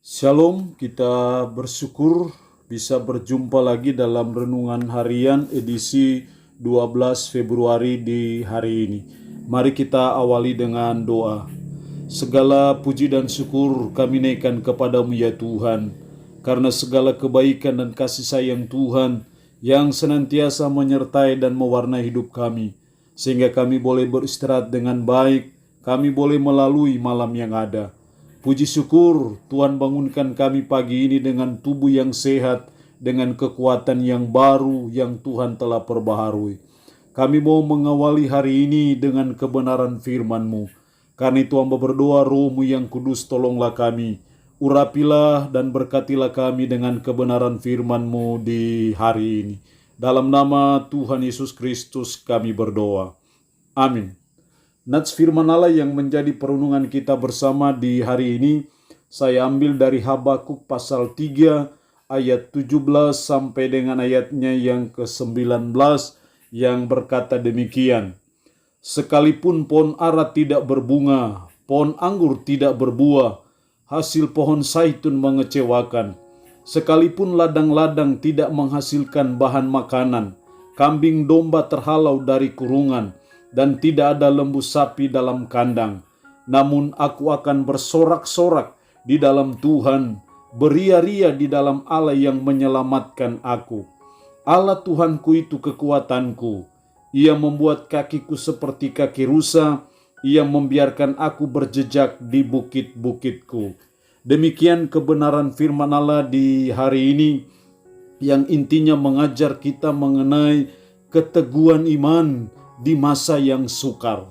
Shalom, kita bersyukur bisa berjumpa lagi dalam renungan harian edisi 12 Februari di hari ini. Mari kita awali dengan doa. Segala puji dan syukur kami naikkan kepadamu ya Tuhan, karena segala kebaikan dan kasih sayang Tuhan yang senantiasa menyertai dan mewarnai hidup kami, sehingga kami boleh beristirahat dengan baik, kami boleh melalui malam yang ada. Puji syukur Tuhan bangunkan kami pagi ini dengan tubuh yang sehat, dengan kekuatan yang baru yang Tuhan telah perbaharui. Kami mau mengawali hari ini dengan kebenaran firman-Mu. Karena itu hamba berdoa, Roh-Mu yang kudus tolonglah kami. Urapilah dan berkatilah kami dengan kebenaran firman-Mu di hari ini. Dalam nama Tuhan Yesus Kristus kami berdoa. Amin. Nats firman Allah yang menjadi perenungan kita bersama di hari ini, saya ambil dari Habakuk pasal 3 ayat 17 sampai dengan ayatnya yang ke-19 yang berkata demikian. Sekalipun pohon ara tidak berbunga, pohon anggur tidak berbuah, hasil pohon zaitun mengecewakan. Sekalipun ladang-ladang tidak menghasilkan bahan makanan, kambing domba terhalau dari kurungan, dan tidak ada lembu sapi dalam kandang. Namun aku akan bersorak-sorak di dalam Tuhan, beria-ria di dalam Allah yang menyelamatkan aku. Allah Tuhanku itu kekuatanku. Ia membuat kakiku seperti kaki rusa, Ia membiarkan aku berjejak di bukit-bukitku. Demikian kebenaran firman Allah di hari ini, yang intinya mengajar kita mengenai keteguhan iman di masa yang sukar.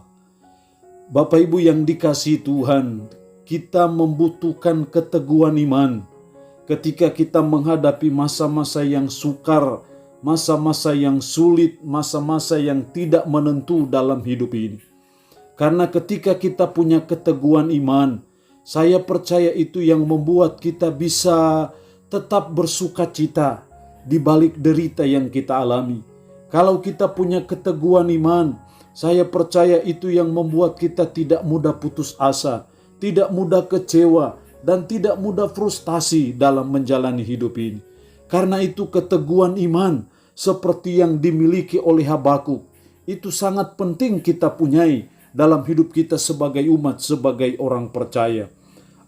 Bapak Ibu yang dikasihi Tuhan, kita membutuhkan keteguhan iman ketika kita menghadapi masa-masa yang sukar, masa-masa yang sulit, masa-masa yang tidak menentu dalam hidup ini. Karena ketika kita punya keteguhan iman, saya percaya itu yang membuat kita bisa tetap bersuka cita di balik derita yang kita alami. Kalau kita punya keteguhan iman, saya percaya itu yang membuat kita tidak mudah putus asa, tidak mudah kecewa, dan tidak mudah frustasi dalam menjalani hidup ini. Karena itu keteguhan iman seperti yang dimiliki oleh Habakuk, itu sangat penting kita punyai dalam hidup kita sebagai umat, sebagai orang percaya.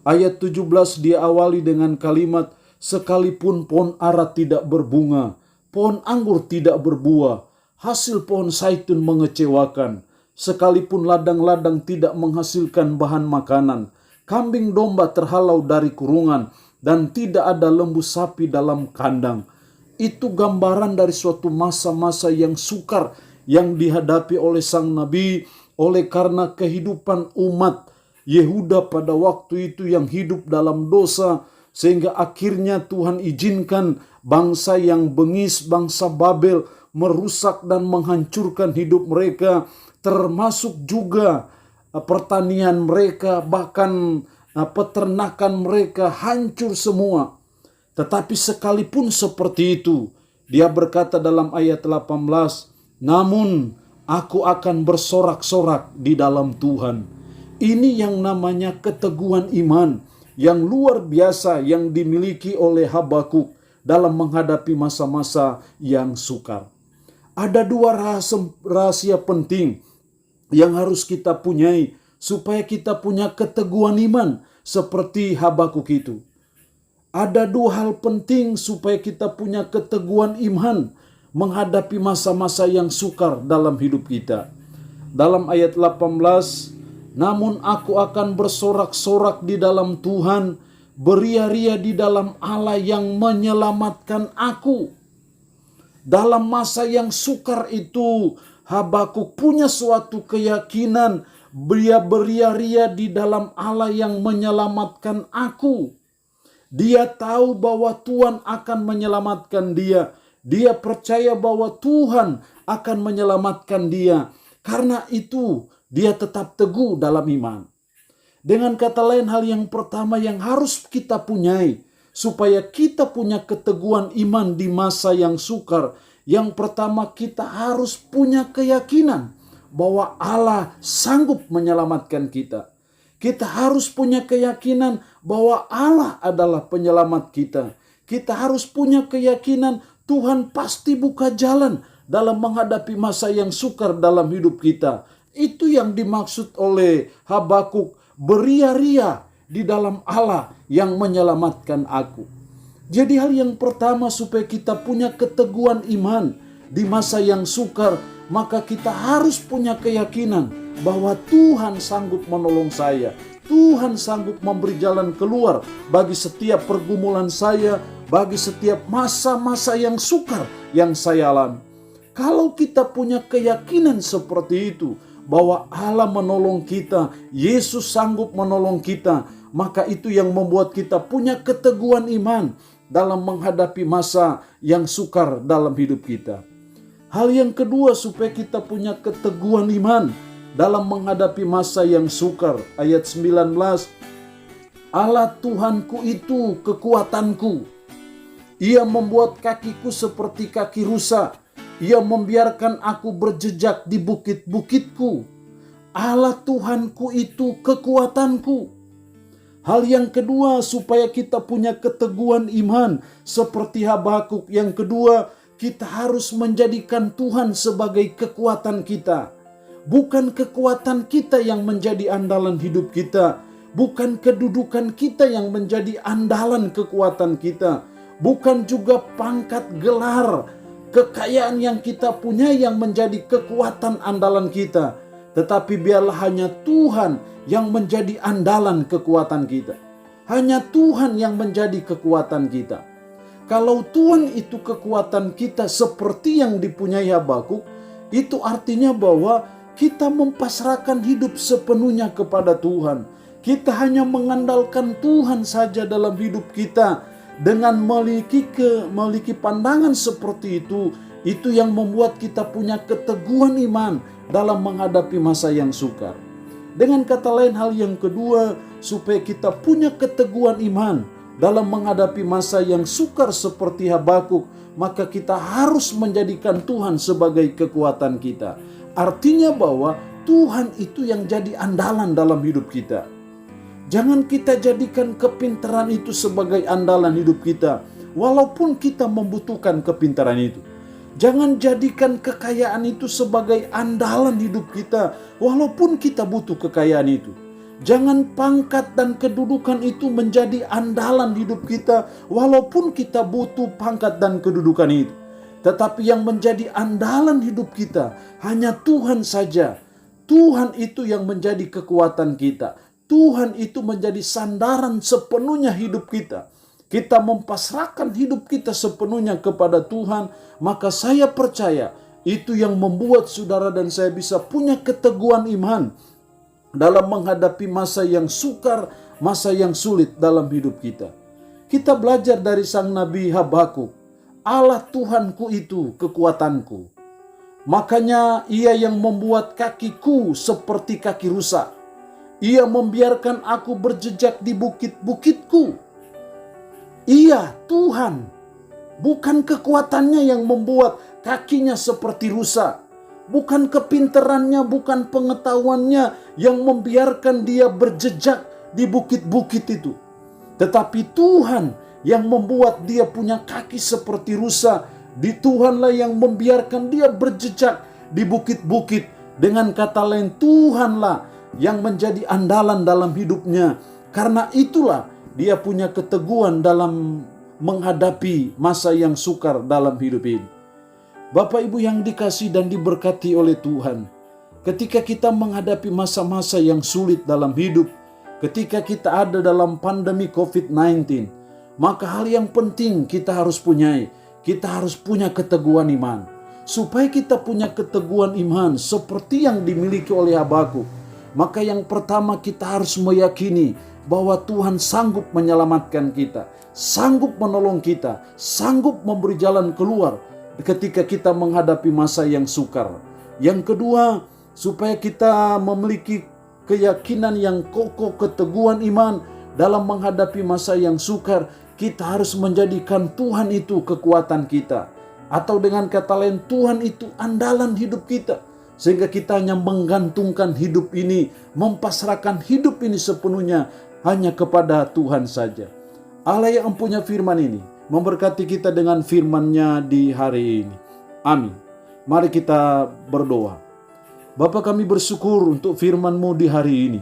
Ayat 17 dia awali dengan kalimat, sekalipun pohon ara tidak berbunga, pohon anggur tidak berbuah, hasil pohon zaitun mengecewakan. Sekalipun ladang-ladang tidak menghasilkan bahan makanan, kambing domba terhalau dari kurungan, dan tidak ada lembu sapi dalam kandang. Itu gambaran dari suatu masa-masa yang sukar yang dihadapi oleh sang nabi, oleh karena kehidupan umat Yehuda pada waktu itu yang hidup dalam dosa, sehingga akhirnya Tuhan izinkan bangsa yang bengis, bangsa Babel, merusak dan menghancurkan hidup mereka, termasuk juga pertanian mereka, bahkan peternakan mereka hancur semua. Tetapi sekalipun seperti itu, dia berkata dalam ayat 18, namun aku akan bersorak-sorak di dalam Tuhan. Ini yang namanya keteguhan iman yang luar biasa yang dimiliki oleh Habakuk dalam menghadapi masa-masa yang sukar. Ada dua rahasia penting yang harus kita punyai supaya kita punya keteguhan iman seperti Habakuk itu. Ada dua hal penting supaya kita punya keteguhan iman menghadapi masa-masa yang sukar dalam hidup kita. Dalam ayat 18, namun aku akan bersorak-sorak di dalam Tuhan, beria-ria di dalam Allah yang menyelamatkan aku. Dalam masa yang sukar itu, Habakuk punya suatu keyakinan, dia beria-ria di dalam Allah yang menyelamatkan aku. Dia tahu bahwa Tuhan akan menyelamatkan dia. Dia percaya bahwa Tuhan akan menyelamatkan dia. Karena itu, dia tetap teguh dalam iman. Dengan kata lain, hal yang pertama yang harus kita punyai supaya kita punya keteguhan iman di masa yang sukar, yang pertama kita harus punya keyakinan bahwa Allah sanggup menyelamatkan kita. Kita harus punya keyakinan bahwa Allah adalah penyelamat kita. Kita harus punya keyakinan Tuhan pasti buka jalan dalam menghadapi masa yang sukar dalam hidup kita. Itu yang dimaksud oleh Habakuk, beria-ria di dalam Allah yang menyelamatkan aku. Jadi hal yang pertama supaya kita punya keteguhan iman di masa yang sukar, maka kita harus punya keyakinan bahwa Tuhan sanggup menolong saya. Tuhan sanggup memberi jalan keluar bagi setiap pergumulan saya, bagi setiap masa-masa yang sukar yang saya alami. Kalau kita punya keyakinan seperti itu, bahwa Allah menolong kita, Yesus sanggup menolong kita, maka itu yang membuat kita punya keteguhan iman dalam menghadapi masa yang sukar dalam hidup kita. Hal yang kedua supaya kita punya keteguhan iman dalam menghadapi masa yang sukar. Ayat 19, Allah Tuhanku itu kekuatanku. Ia membuat kakiku seperti kaki rusa. Ia membiarkan aku berjejak di bukit-bukitku. Allah Tuhanku itu kekuatanku. Hal yang kedua supaya kita punya keteguhan iman seperti Habakuk. Yang kedua, kita harus menjadikan Tuhan sebagai kekuatan kita. Bukan kekuatan kita yang menjadi andalan hidup kita. Bukan kedudukan kita yang menjadi andalan kekuatan kita. Bukan juga pangkat, gelar, kekayaan yang kita punya yang menjadi kekuatan andalan kita. Tetapi biarlah hanya Tuhan yang menjadi andalan kekuatan kita. Hanya Tuhan yang menjadi kekuatan kita. Kalau Tuhan itu kekuatan kita seperti yang dipunyai Habakuk, itu artinya bahwa kita mempasrahkan hidup sepenuhnya kepada Tuhan. Kita hanya mengandalkan Tuhan saja dalam hidup kita. Dengan memiliki pandangan seperti itu yang membuat kita punya keteguhan iman dalam menghadapi masa yang sukar. Dengan kata lain, hal yang kedua, supaya kita punya keteguhan iman dalam menghadapi masa yang sukar seperti Habakuk, maka kita harus menjadikan Tuhan sebagai kekuatan kita. Artinya bahwa Tuhan itu yang jadi andalan dalam hidup kita. Jangan kita jadikan kepintaran itu sebagai andalan hidup kita, walaupun kita membutuhkan kepintaran itu. Jangan jadikan kekayaan itu sebagai andalan hidup kita, walaupun kita butuh kekayaan itu. Jangan pangkat dan kedudukan itu menjadi andalan hidup kita, walaupun kita butuh pangkat dan kedudukan itu. Tetapi yang menjadi andalan hidup kita hanya Tuhan saja. Tuhan itu yang menjadi kekuatan kita. Tuhan itu menjadi sandaran sepenuhnya hidup kita. Kita mempasrahkan hidup kita sepenuhnya kepada Tuhan, maka saya percaya itu yang membuat saudara dan saya bisa punya keteguhan iman dalam menghadapi masa yang sukar, masa yang sulit dalam hidup kita. Kita belajar dari sang Nabi Habakuk. Allah Tuhanku itu kekuatanku. Makanya ia yang membuat kakiku seperti kaki rusa. Ia membiarkan aku berjejak di bukit-bukitku. Ia Tuhan, bukan kekuatannya yang membuat kakinya seperti rusa. Bukan kepintarannya, bukan pengetahuannya yang membiarkan dia berjejak di bukit-bukit itu. Tetapi Tuhan yang membuat dia punya kaki seperti rusa. Tuhanlah yang membiarkan dia berjejak di bukit-bukit. Dengan kata lain, Tuhanlah yang menjadi andalan dalam hidupnya. Karena itulah dia punya keteguhan dalam menghadapi masa yang sukar dalam hidup ini. Bapak Ibu yang dikasihi dan diberkati oleh Tuhan, ketika kita menghadapi masa-masa yang sulit dalam hidup, ketika kita ada dalam pandemi COVID-19, maka hal yang penting kita harus punya keteguhan iman. Supaya kita punya keteguhan iman seperti yang dimiliki oleh Habakuk, maka yang pertama kita harus meyakini bahwa Tuhan sanggup menyelamatkan kita, sanggup menolong kita, sanggup memberi jalan keluar ketika kita menghadapi masa yang sukar. Yang kedua, supaya kita memiliki keyakinan yang kokoh, keteguhan iman dalam menghadapi masa yang sukar, kita harus menjadikan Tuhan itu kekuatan kita. Atau dengan kata lain, Tuhan itu andalan hidup kita. Sehingga kita hanya menggantungkan hidup ini, mempasrahkan hidup ini sepenuhnya hanya kepada Tuhan saja. Allah yang punya firman ini memberkati kita dengan firman-Nya di hari ini. Amin. Mari kita berdoa. Bapa, kami bersyukur untuk firman-Mu di hari ini.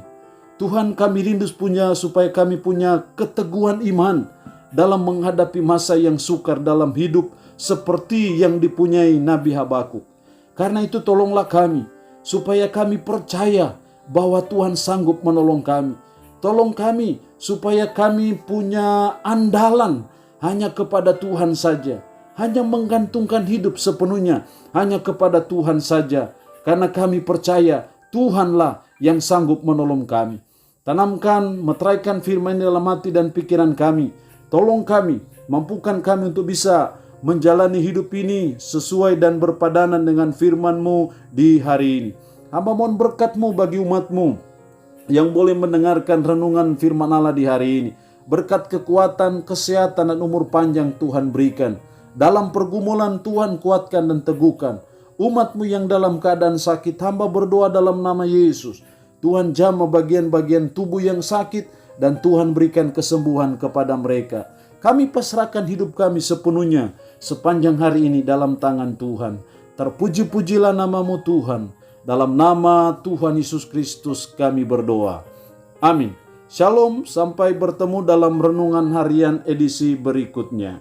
Tuhan, kami rindu supaya kami punya keteguhan iman dalam menghadapi masa yang sukar dalam hidup seperti yang dipunyai Nabi Habakuk. Karena itu tolonglah kami, supaya kami percaya bahwa Tuhan sanggup menolong kami. Tolong kami, supaya kami punya andalan hanya kepada Tuhan saja. Hanya menggantungkan hidup sepenuhnya hanya kepada Tuhan saja. Karena kami percaya Tuhanlah yang sanggup menolong kami. Tanamkan, meteraikan firman dalam hati dan pikiran kami. Tolong kami, mampukan kami untuk bisa menjalani hidup ini sesuai dan berpadanan dengan firman-Mu di hari ini. Hamba mohon berkat-Mu bagi umat-Mu yang boleh mendengarkan renungan firman Allah di hari ini. Berkat kekuatan, kesehatan, dan umur panjang Tuhan berikan. Dalam pergumulan Tuhan kuatkan dan teguhkan. Umat-Mu yang dalam keadaan sakit, hamba berdoa dalam nama Yesus. Tuhan jamah bagian-bagian tubuh yang sakit dan Tuhan berikan kesembuhan kepada mereka. Kami pasrahkan hidup kami sepenuhnya sepanjang hari ini dalam tangan Tuhan. Terpuji-pujilah nama-Mu Tuhan. Dalam nama Tuhan Yesus Kristus kami berdoa. Amin. Shalom, sampai bertemu dalam renungan harian edisi berikutnya.